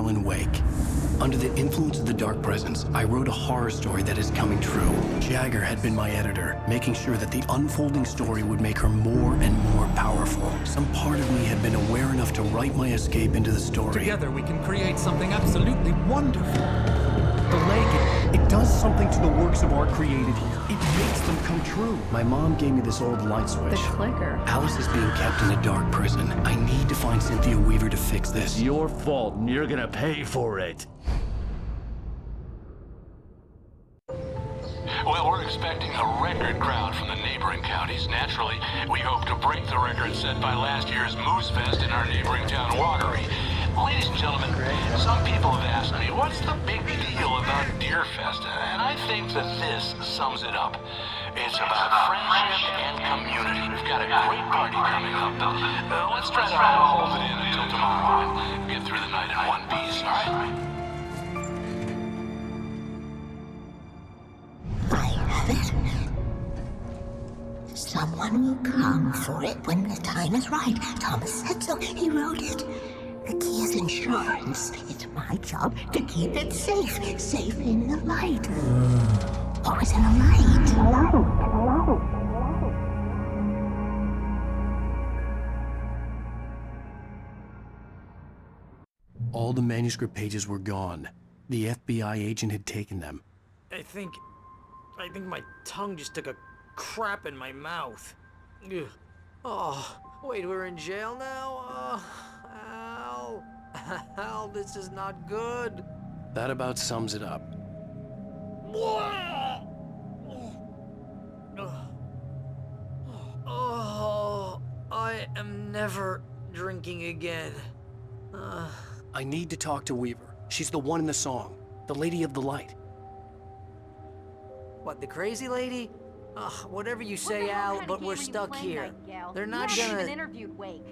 villain Wake. Under the influence of the dark presence, I wrote a horror story that is coming true. Jagger had been my editor, making sure that the unfolding story would make her more and more powerful. Some part of me had been aware enough to write my escape into the story. Together we can create something absolutely wonderful. The lake, it does something to the works of art created here. It makes them come true. My mom gave me this old light switch. The clicker. Alice is being kept in a dark prison. I need to find Cynthia Weaver to fix this. Your fault, and you're gonna pay for it. Well, we're expecting a record crowd from the neighboring counties. Naturally, we hope to break the record set by last year's Moose Fest in our neighboring town, Watery. Ladies and gentlemen, some people have asked me, what's the big deal about Deer Fest? And I think that this sums it up. It's about friendship and community. We've got a great party coming up. Let's try to hold it in until tomorrow and get through the night in one piece, all right? Someone will come for it when the time is right. Thomas said so. He wrote it. The key is insurance. It's my job to keep it safe. Safe in the light. Always in the light. All the manuscript pages were gone. The FBI agent had taken them. I think my tongue just took a crap in my mouth. Ugh. Oh, wait, we're in jail now? Al. Al, this is not good. That about sums it up. Oh, I am never drinking again. I need to talk to Weaver. She's the one in the song. The Lady of the Light. What, the crazy lady? Whatever you say, Al, but we're stuck here. They're not you gonna... haven't even interviewed Wake.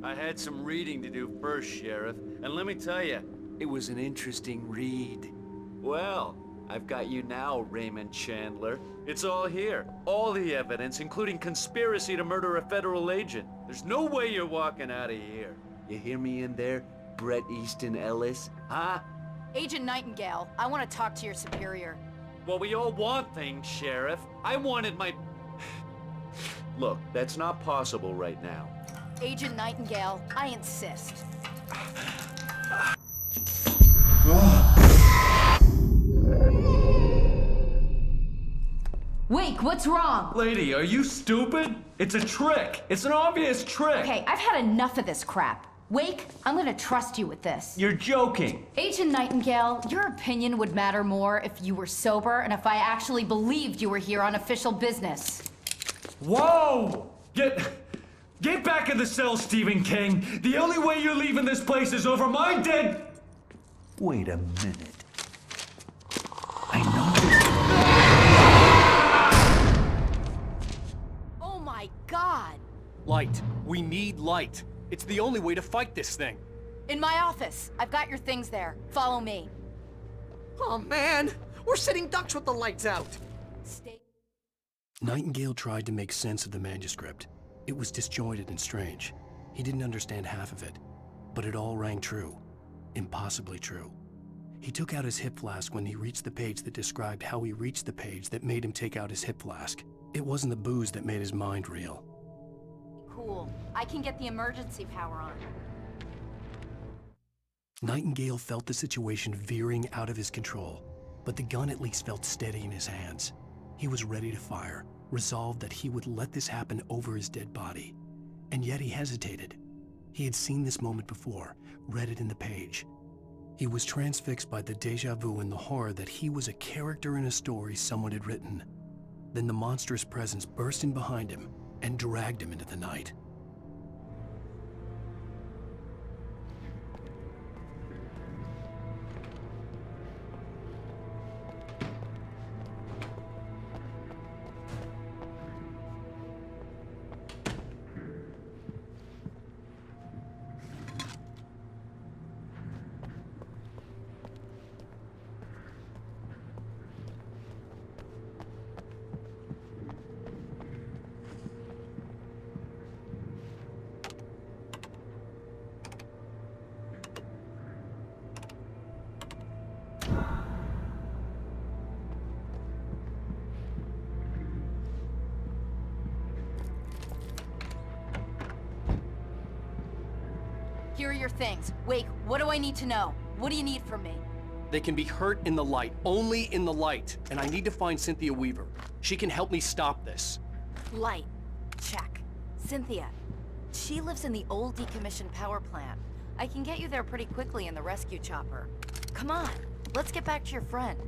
I had some reading to do first, Sheriff, and let me tell you, it was an interesting read. Well, I've got you now, Raymond Chandler. It's all here. All the evidence, including conspiracy to murder a federal agent. There's no way you're walking out of here. You hear me in there, Bret Easton Ellis? Huh? Agent Nightingale, I want to talk to your superior. Well, we all want things, Sheriff. I wanted my... Look, that's not possible right now. Agent Nightingale, I insist. Wake, what's wrong? Lady, are you stupid? It's a trick. It's an obvious trick. Okay, I've had enough of this crap. Wake, I'm gonna trust you with this. You're joking. Agent Nightingale, your opinion would matter more if you were sober and if I actually believed you were here on official business. Whoa! Get back in the cell, Stephen King. The only way you're leaving this place is over my dead... Wait a minute. I know... Oh my God! Light. We need light. It's the only way to fight this thing. In my office. I've got your things there. Follow me. Oh man, we're sitting ducks with the lights out. Stay. Nightingale tried to make sense of the manuscript. It was disjointed and strange. He didn't understand half of it, but it all rang true. Impossibly true. He took out his hip flask when he reached the page that described how he reached the page that made him take out his hip flask. It wasn't the booze that made his mind reel. Cool. I can get the emergency power on. Nightingale felt the situation veering out of his control, but the gun at least felt steady in his hands. He was ready to fire, resolved that he would let this happen over his dead body. And yet he hesitated. He had seen this moment before, read it in the page. He was transfixed by the déjà vu and the horror that he was a character in a story someone had written. Then the monstrous presence burst in behind him and dragged him into the night. your things. Wake, what do I need to know? What do you need from me? They can be hurt in the light, only in the light. And I need to find Cynthia Weaver. She can help me stop this. Light. Check. Cynthia. She lives in the old decommissioned power plant. I can get you there pretty quickly in the rescue chopper. Come on, let's get back to your friend.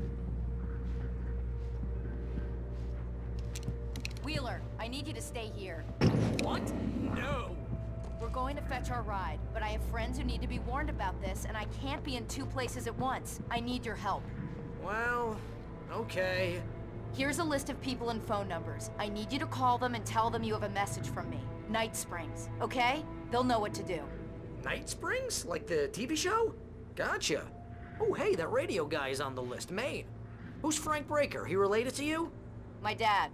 Wheeler, I need you to stay here. What? No! We're going to fetch our ride, but I have friends who need to be warned about this, and I can't be in 2 places at once. I need your help. Well, okay. Here's a list of people and phone numbers. I need you to call them and tell them you have a message from me. Night Springs, okay? They'll know what to do. Night Springs? Like the TV show? Gotcha. Oh, hey, that radio guy is on the list, Maine. Who's Frank Breaker? He related to you? My dad.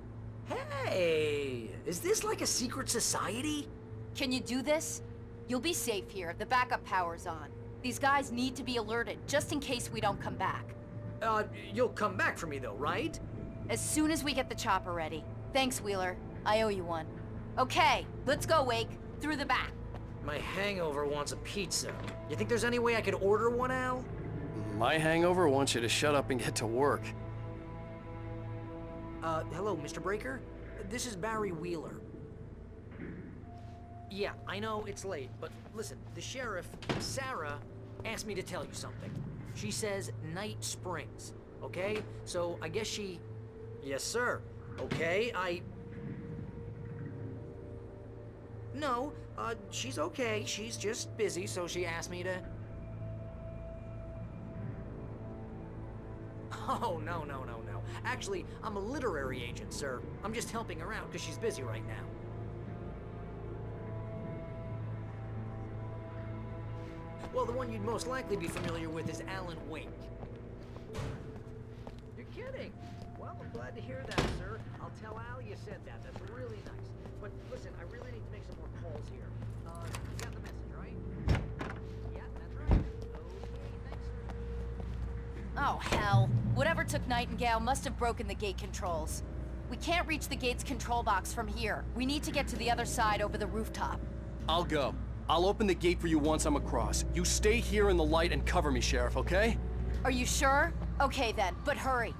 Hey, is this like a secret society? Can you do this? You'll be safe here. The backup power's on. These guys need to be alerted, just in case we don't come back. You'll come back for me though, right? As soon as we get the chopper ready. Thanks, Wheeler. I owe you one. Okay, let's go, Wake. Through the back. My hangover wants a pizza. You think there's any way I could order one, Al? My hangover wants you to shut up and get to work. Hello, Mr. Breaker? This is Barry Wheeler. Yeah, I know it's late, but listen, the sheriff, Sarah, asked me to tell you something. She says Night Springs, okay? So I guess she... Yes, sir. Okay, No, she's okay. She's just busy, so she asked me to... Oh, no. Actually, I'm a literary agent, sir. I'm just helping her out because she's busy right now. Well, the one you'd most likely be familiar with is Alan Wake. You're kidding? Well, I'm glad to hear that, sir. I'll tell Al you said that. That's really nice. But listen, I really need to make some more calls here. You got the message, right? Yeah, that's right. Okay, thanks, sir. Oh, hell. Whatever took Nightingale must have broken the gate controls. We can't reach the gate's control box from here. We need to get to the other side over the rooftop. I'll go. I'll open the gate for you once I'm across. You stay here in the light and cover me, Sheriff, okay? Are you sure? Okay then, but hurry.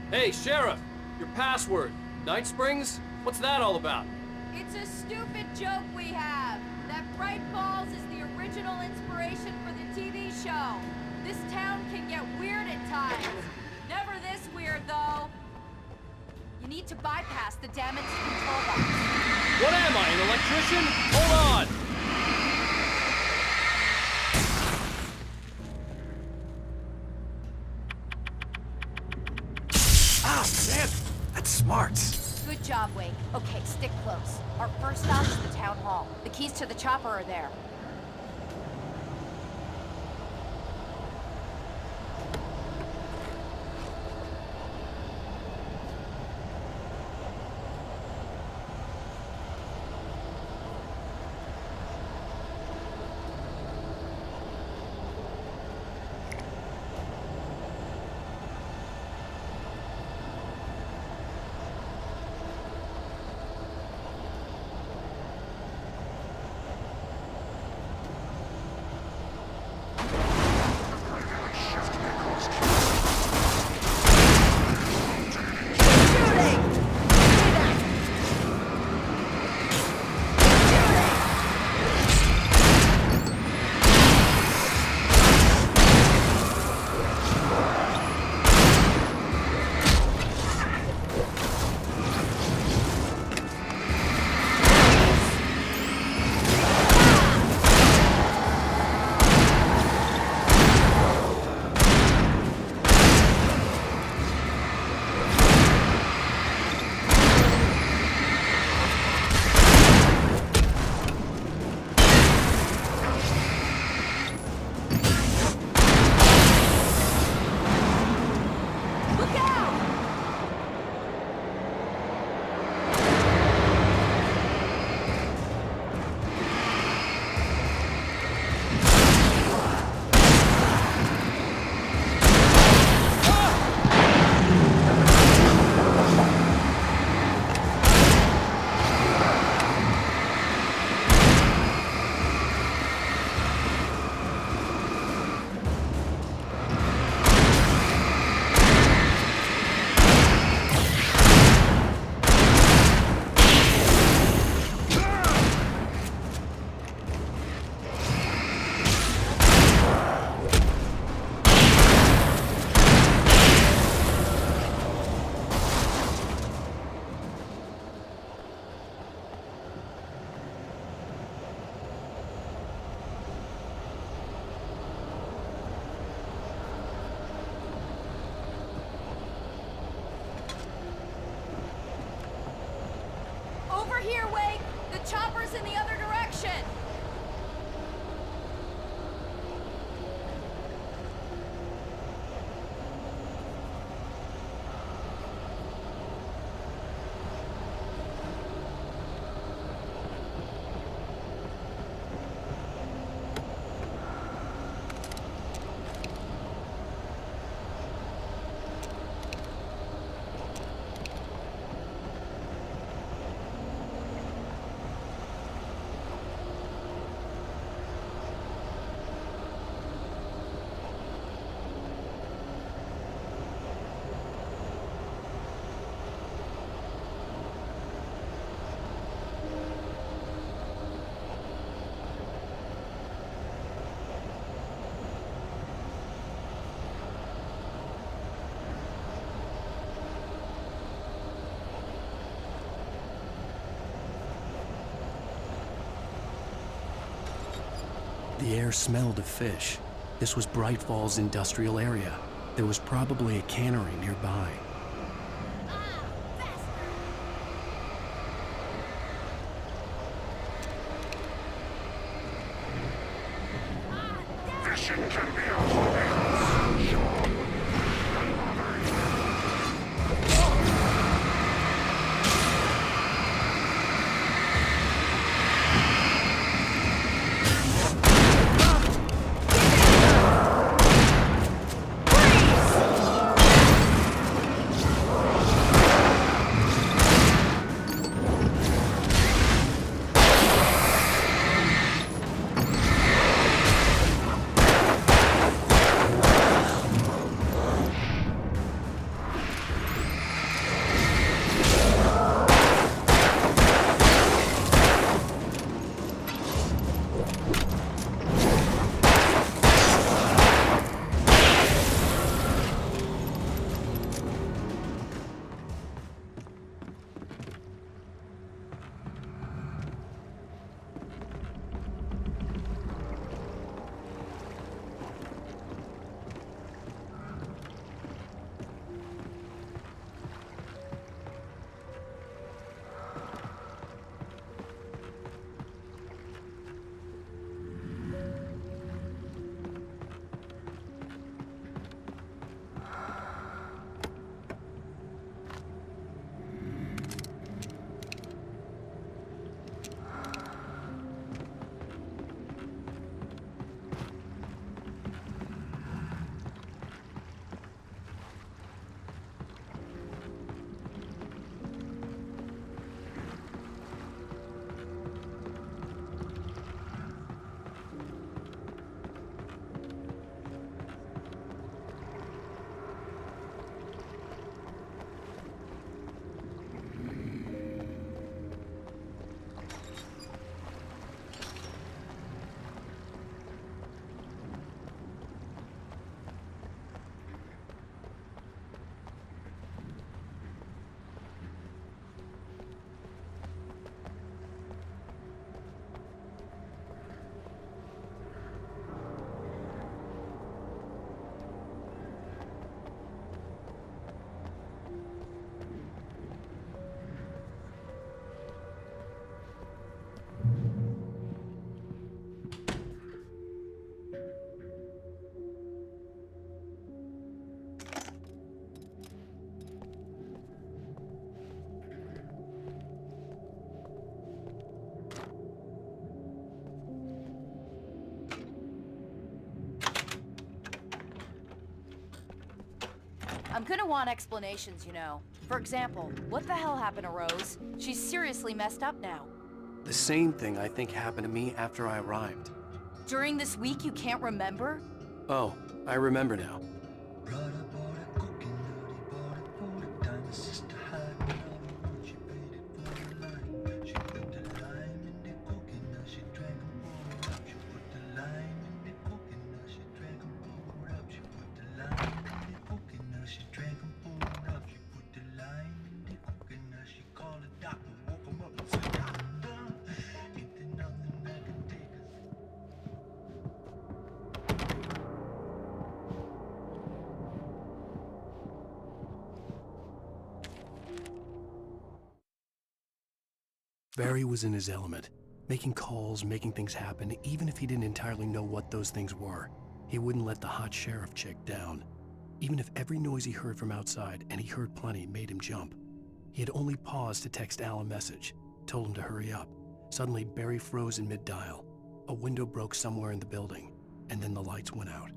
Hey, Sheriff! Your password. Night Springs? What's that all about? It's a stupid joke we have. That Bright Falls is the original inspiration for the TV show. This town can get weird at times. Never this weird, though. You need to bypass the damaged control box. What am I, an electrician? Hold on! Good job, Wake. Okay, stick close. Our first stop is the town hall. The keys to the chopper are there. Over here, Wake! The chopper's in the other direction! The air smelled of fish. This was Bright Falls industrial area. There was probably a cannery nearby. gonna want explanations, you know. For example, what the hell happened to Rose? She's seriously messed up now. The same thing I think happened to me after I arrived. During this week, you can't remember? Oh, I remember now. Barry was in his element, making calls, making things happen, even if he didn't entirely know what those things were. He wouldn't let the hot sheriff chick down. Even if every noise he heard from outside, and he heard plenty, made him jump. He had only paused to text Al a message, told him to hurry up. Suddenly, Barry froze in mid-dial. A window broke somewhere in the building, and then the lights went out.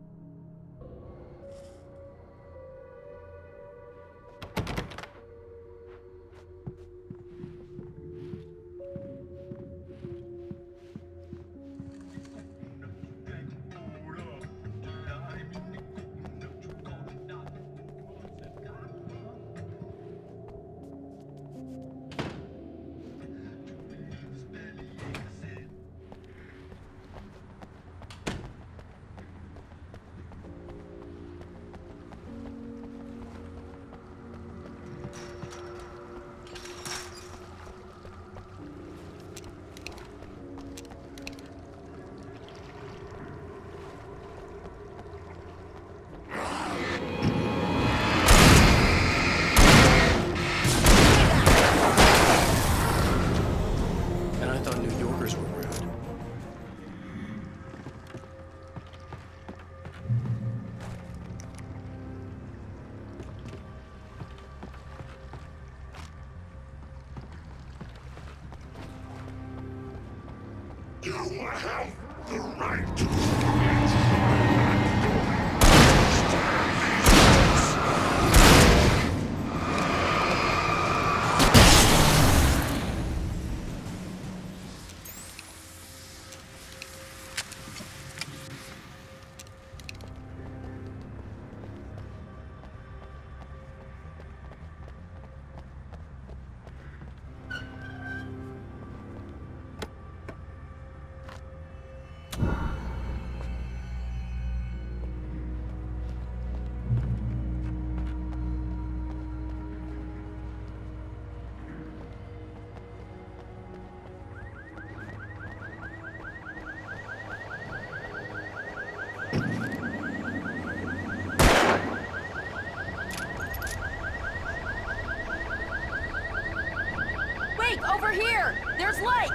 You have the right to Over here! There's light!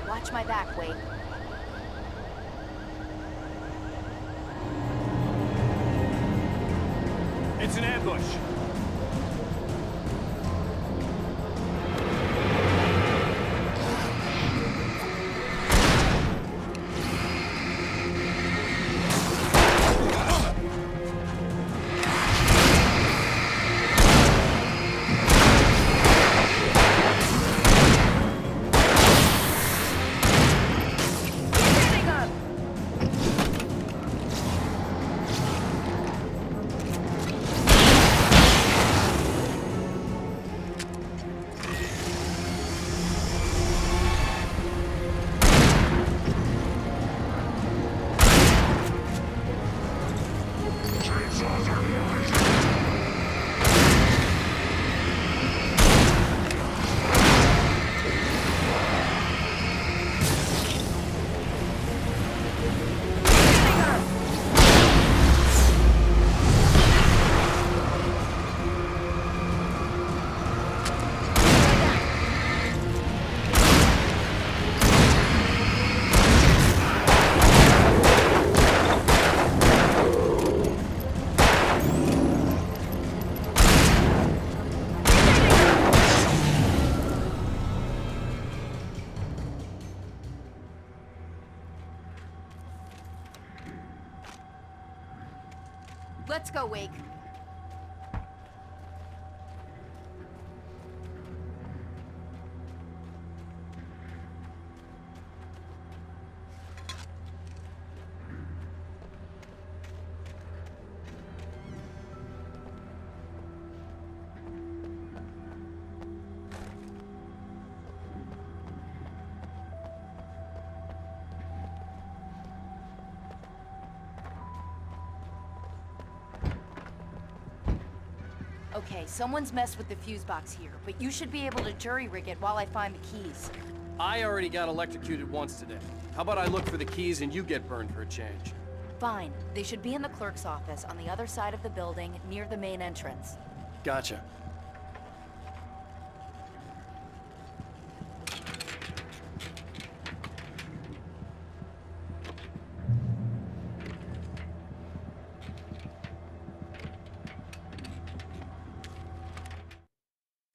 Watch my back, Wade. It's an ambush. Let's go, Wake. Okay, someone's messed with the fuse box here, but you should be able to jury-rig it while I find the keys. I already got electrocuted once today. How about I look for the keys and you get burned for a change? Fine. They should be in the clerk's office on the other side of the building, near the main entrance. Gotcha.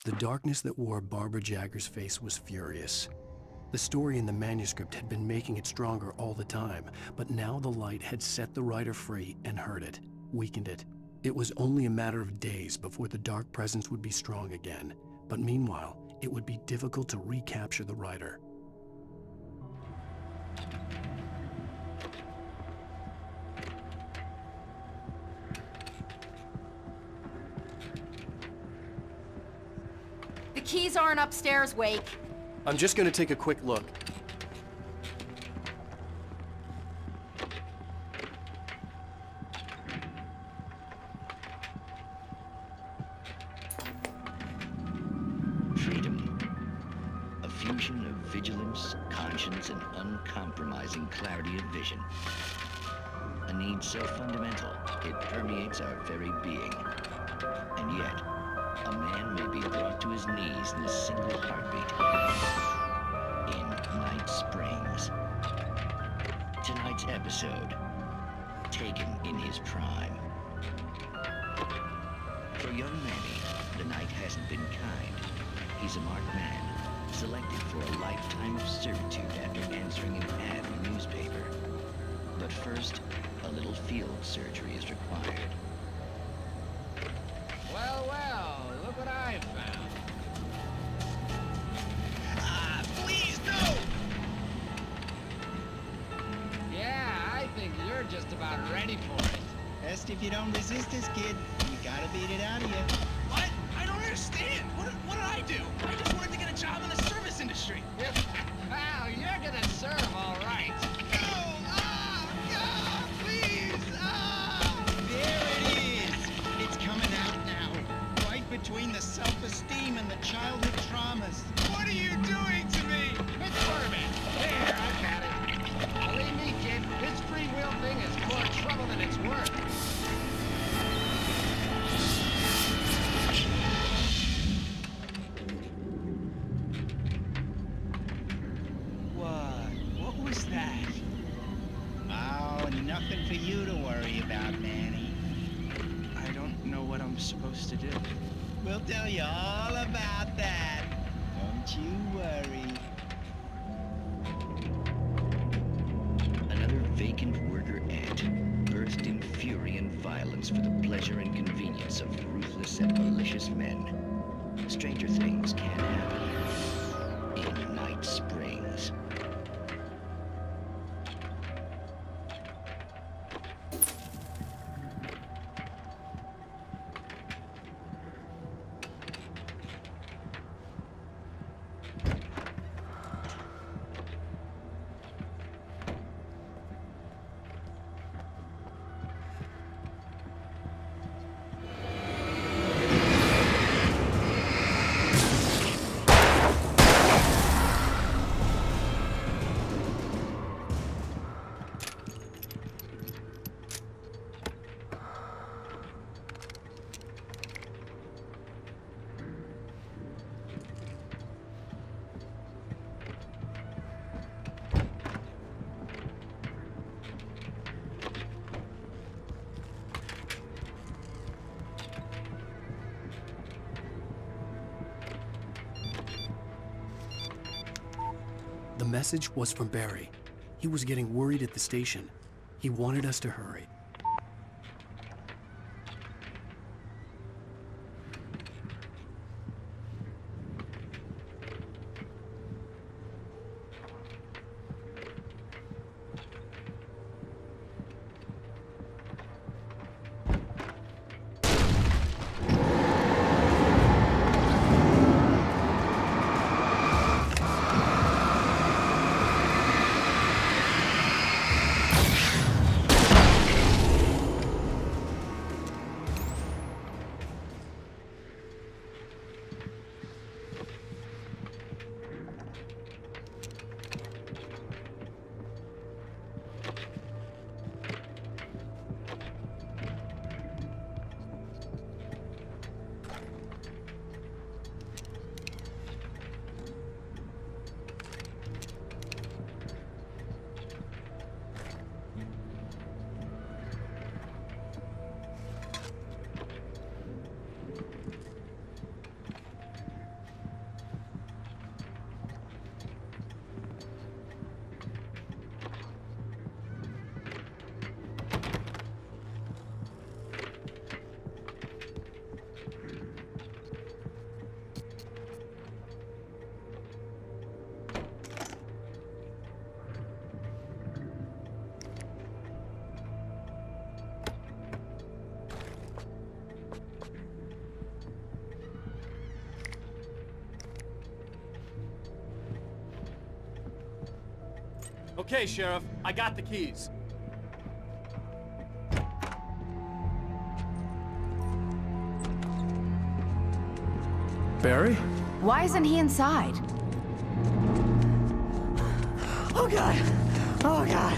The darkness that wore Barbara Jagger's face was furious. The story in the manuscript had been making it stronger all the time, but now the light had set the writer free and hurt it, weakened it. It was only a matter of days before the dark presence would be strong again, but meanwhile, it would be difficult to recapture the writer. The keys aren't upstairs, Wake. I'm just gonna take a quick look. Freedom. A fusion of vigilance, conscience, and uncompromising clarity of vision. A need so fundamental, it permeates our very being. And yet, a man may be brought to his knees in a single heartbeat. In Night Springs. Tonight's episode, taken in his prime. For young Manny, the night hasn't been kind. He's a marked man, selected for a lifetime of servitude after answering an ad in the newspaper. But first, a little field surgery is required. Well, well, look what I found. Please, no! Yeah, I think you're just about ready for it. Best if you don't resist this, kid. You gotta beat it out of you. What? I don't understand. What did I do? I just wanted to get a job in the service industry. Wow, you're gonna serve all right. No! Please! There it is! It's coming out now. Right between the self-esteem and the childhood traumas. What are you doing to me? It's bourbon. There, I've got it. Believe me, kid, this free will thing is more trouble than it's worth. What was that? Oh, nothing for you to worry about, Manny. I don't know what I'm supposed to do. We'll tell you all about that. Don't you worry. Another vacant worker ant, birthed in fury and violence for the pleasure and convenience of ruthless and malicious men. Stranger things can happen in Night Springs. The message was from Barry. He was getting worried at the station. He wanted us to hurry. Okay, Sheriff, I got the keys. Barry? Why isn't he inside? Oh God! Oh God!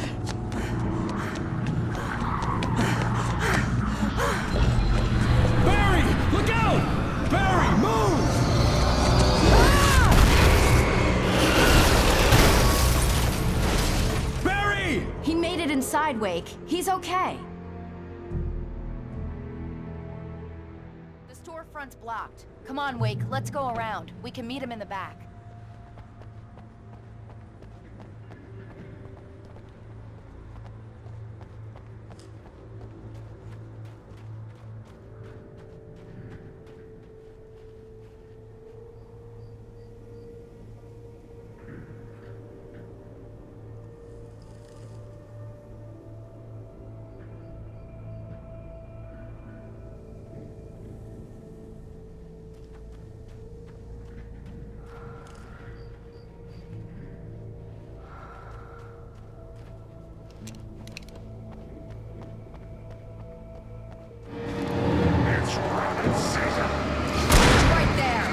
Barry! Look out! Barry, move! Barry! He made it inside, Wake. He's okay. The storefront's blocked. Come on, Wake, let's go around. We can meet him in the back. Right there!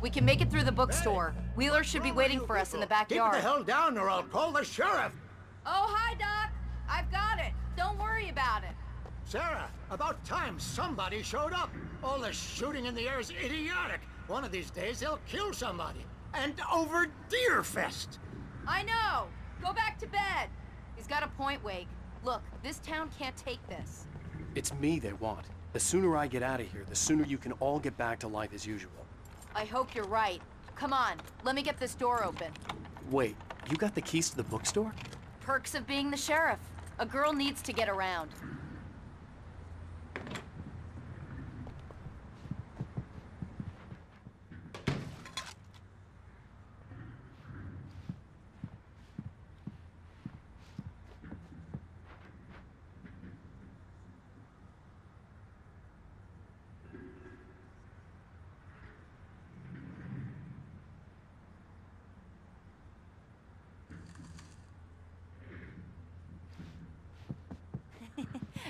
We can make it through the bookstore. Wheeler should be waiting for us in the backyard. Keep the hell down or I'll call the sheriff! Oh, hi, Doc. I've got it. Don't worry about it. Sarah, about time somebody showed up. All the shooting in the air is idiotic. One of these days they'll kill somebody. And over Deerfest. I know. Go back to bed. He's got a point, Wake. Look, this town can't take this. It's me they want. The sooner I get out of here, the sooner you can all get back to life as usual. I hope you're right. Come on, let me get this door open. Wait, you got the keys to the bookstore? Perks of being the sheriff. A girl needs to get around.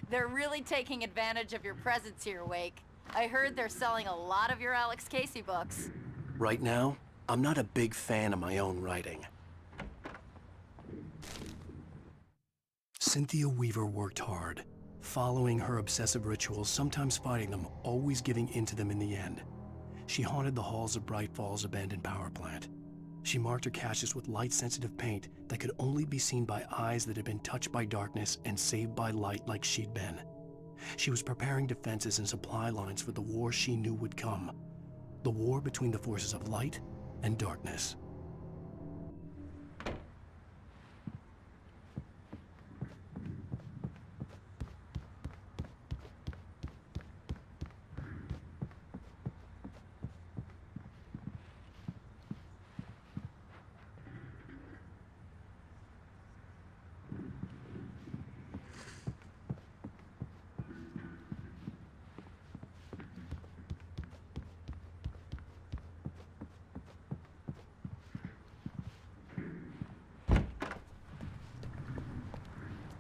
They're really taking advantage of your presence here, Wake. I heard they're selling a lot of your Alex Casey books. Right now, I'm not a big fan of my own writing. Cynthia Weaver worked hard, following her obsessive rituals, sometimes fighting them, always giving in to them in the end. She haunted the halls of Bright Falls abandoned power plant. She marked her caches with light-sensitive paint that could only be seen by eyes that had been touched by darkness and saved by light like she'd been. She was preparing defenses and supply lines for the war she knew would come. The war between the forces of light and darkness.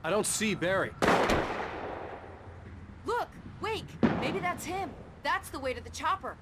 I don't see Barry. Look! Wake! Maybe that's him. That's the way to the chopper.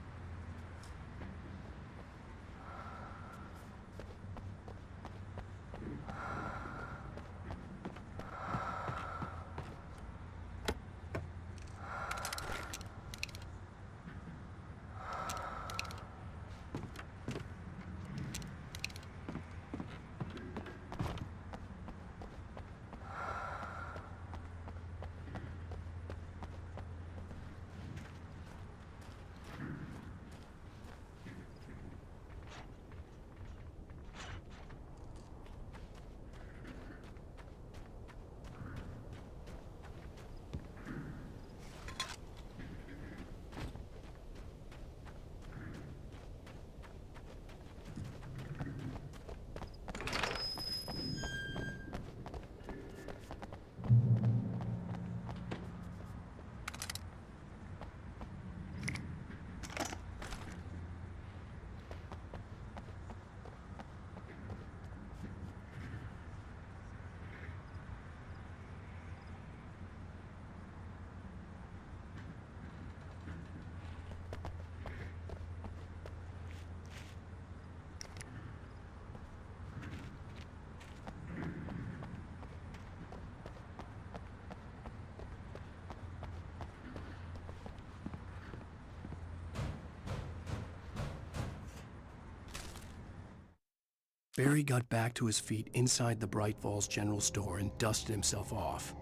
Barry got back to his feet inside the Bright Falls General Store and dusted himself off.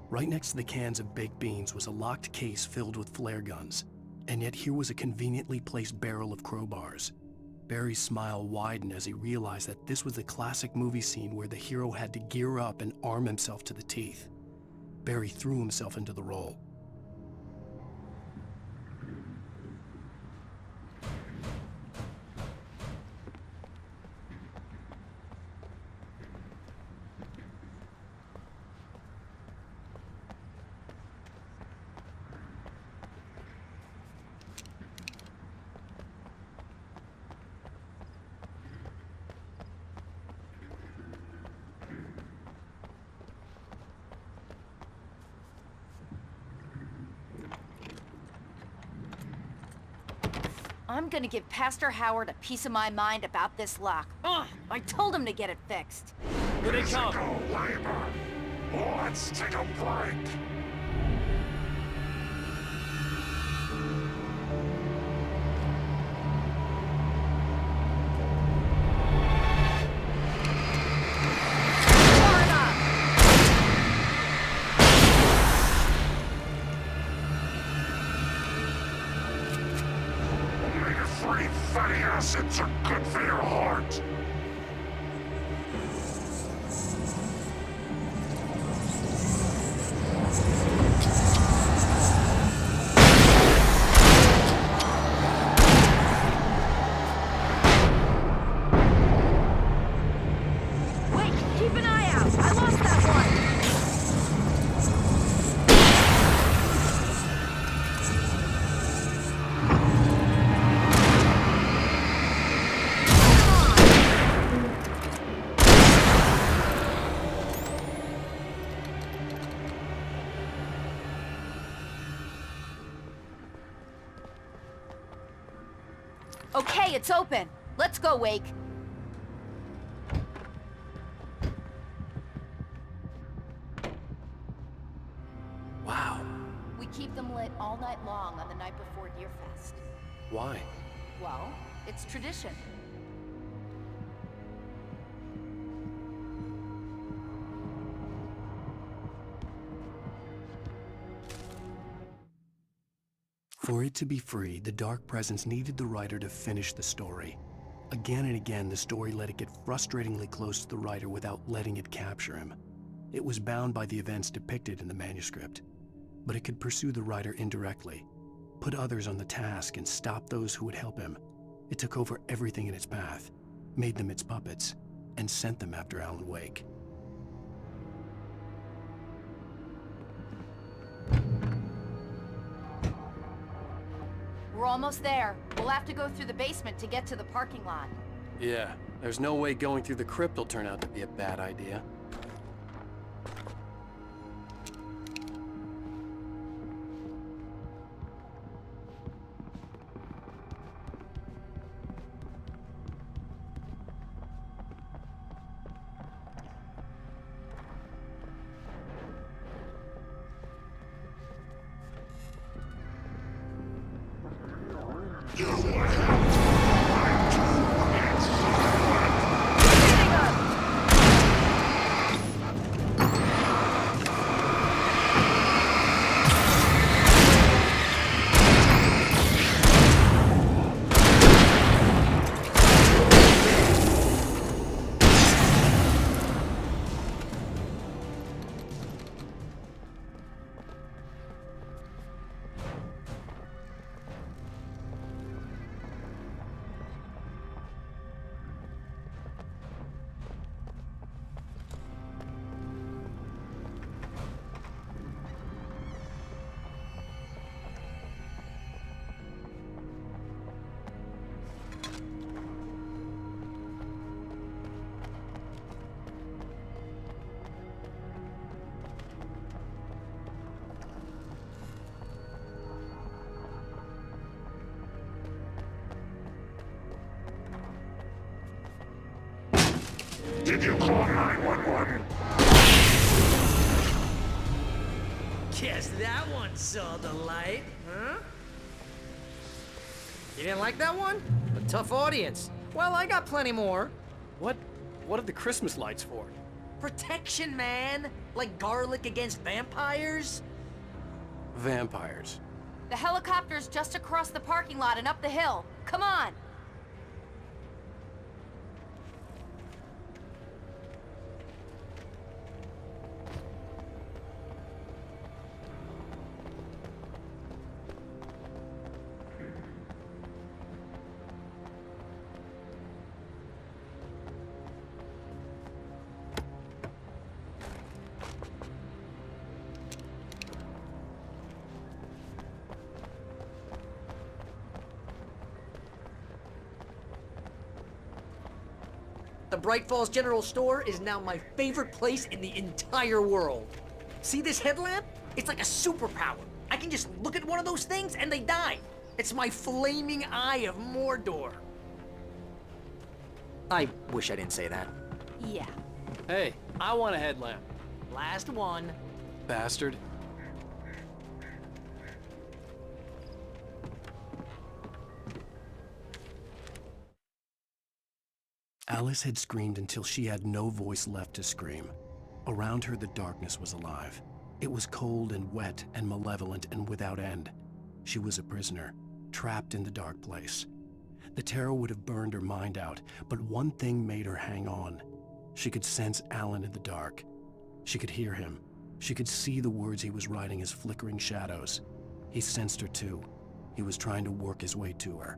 Right next to the cans of baked beans was a locked case filled with flare guns, and yet here was a conveniently placed barrel of crowbars. Barry's smile widened as he realized that this was the classic movie scene where the hero had to gear up and arm himself to the teeth. Barry threw himself into the role. I'm gonna give Pastor Howard a piece of my mind about this lock. Ugh, I told him to get it fixed. Here they come. Physical labor. Let's take a break. Omega-3 fatty acids are good for your heart. Wait, keep an eye out. I lost that one. Okay, it's open. Let's go, Wake. Wow. We keep them lit all night long on the night before Deerfest. Why? Well, it's tradition. For it to be free, the Dark Presence needed the writer to finish the story. Again and again, the story let it get frustratingly close to the writer without letting it capture him. It was bound by the events depicted in the manuscript, but it could pursue the writer indirectly, put others on the task, and stop those who would help him. It took over everything in its path, made them its puppets, and sent them after Alan Wake. We're almost there. We'll have to go through the basement to get to the parking lot. Yeah, there's no way going through the crypt will turn out to be a bad idea. You have the right to Did you call 911? Guess that one saw the light, huh? You didn't like that one? A tough audience. Well, I got plenty more. What What are the Christmas lights for? Protection, man! Like garlic against vampires? Vampires. The helicopter's just across the parking lot and up the hill. Come on! The Bright Falls General Store is now my favorite place in the entire world. See this headlamp? It's like a superpower. I can just look at one of those things and they die. It's my flaming eye of Mordor. I wish I didn't say that. Yeah. Hey, I want a headlamp. Last one. Bastard. Alice had screamed until she had no voice left to scream. Around her, the darkness was alive. It was cold and wet and malevolent and without end. She was a prisoner, trapped in the dark place. The terror would have burned her mind out, but one thing made her hang on. She could sense Alan in the dark. She could hear him. She could see the words he was writing as flickering shadows. He sensed her too. He was trying to work his way to her.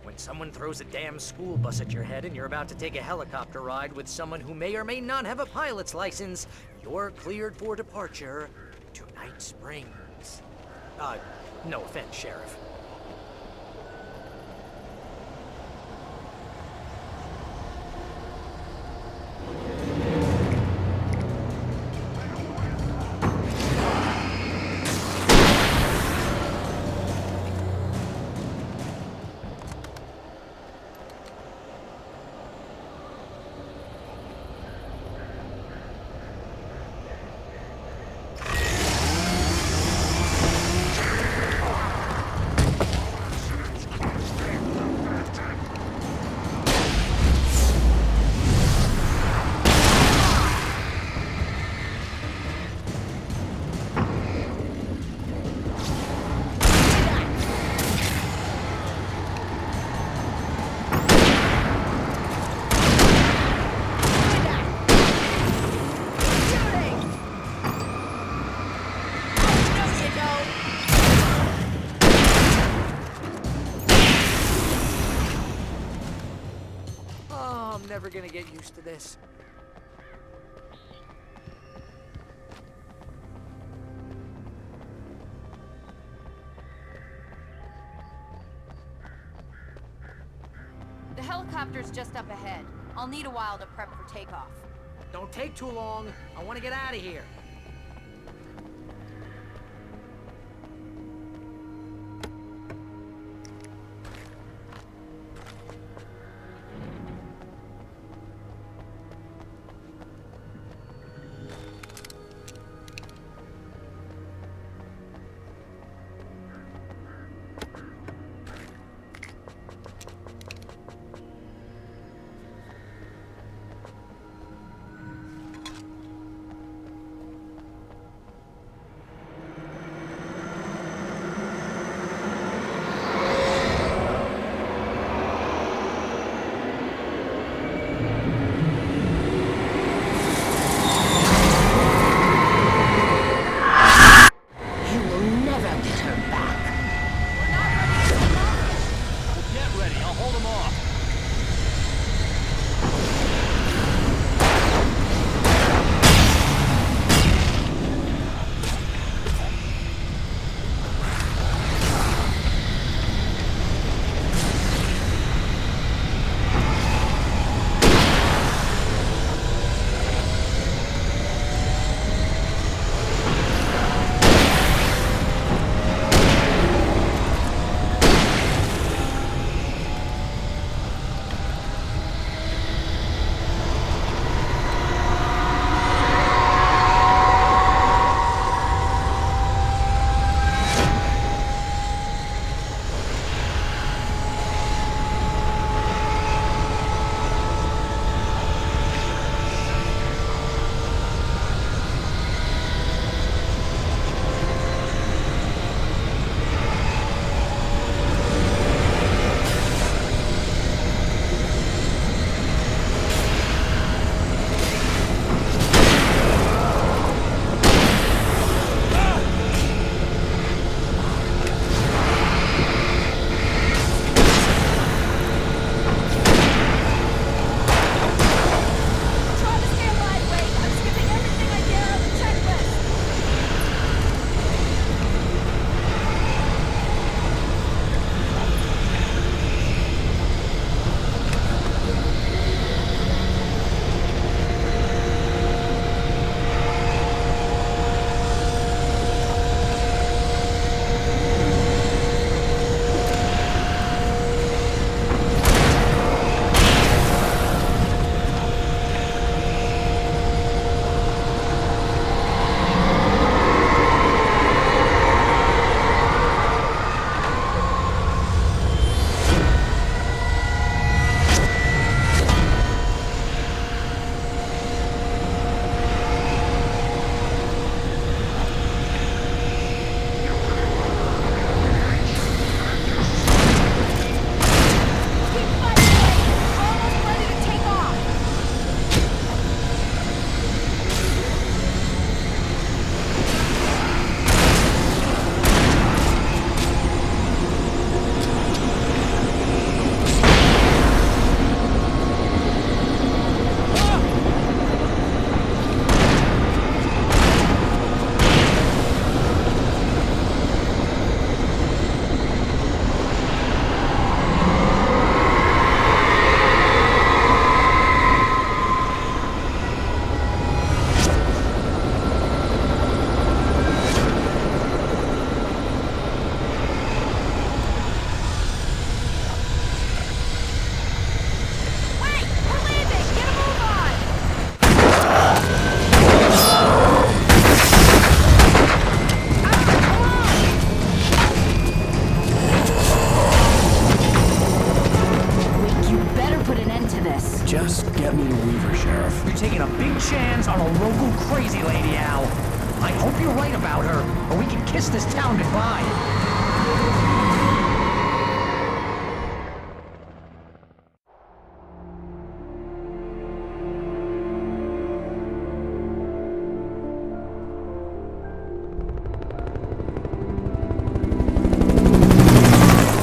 When someone throws a damn school bus at your head and you're about to take a helicopter ride with someone who may or may not have a pilot's license, you're cleared for departure to Night Springs. No offense, Sheriff. I'm never gonna get used to this. The helicopter's just up ahead. I'll need a while to prep for takeoff. Don't take too long. I want to get out of here. kiss this town goodbye.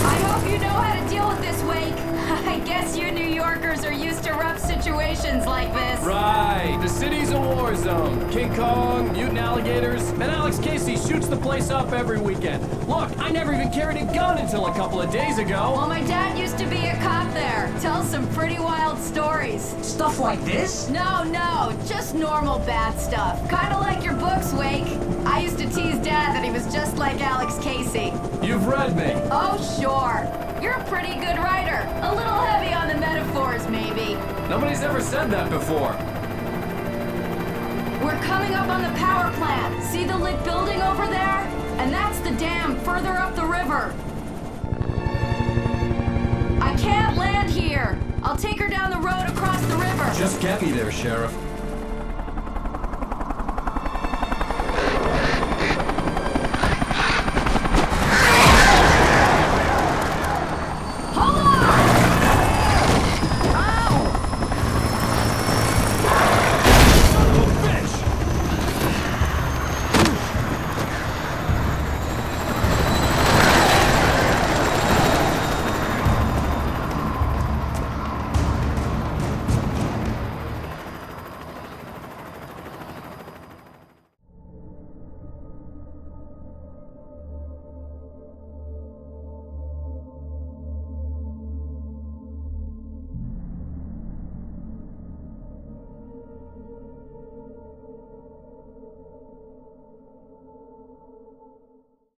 I hope you know how to deal with this, Wake. I guess you New Yorkers are used to rough situations like this. Right, the city's a war zone. King Kong, mutant alligators, and Alex Casey shoots the place up every weekend. Look, I never even carried a gun until a couple of days ago. Well, my dad used to be a cop there. Tells some pretty wild stories. Stuff like this? No, just normal bad stuff. Kinda like your books, Wake. I used to tease Dad that he was just like Alex Casey. You've read me. Oh, sure. You're a pretty good writer. A little heavy on the metaphors, maybe. Nobody's ever said that before. We're coming up on the power plant. See the lit building over there? And that's the dam further up the river. I can't land here. I'll take her down the road across the river. Just get me there, Sheriff.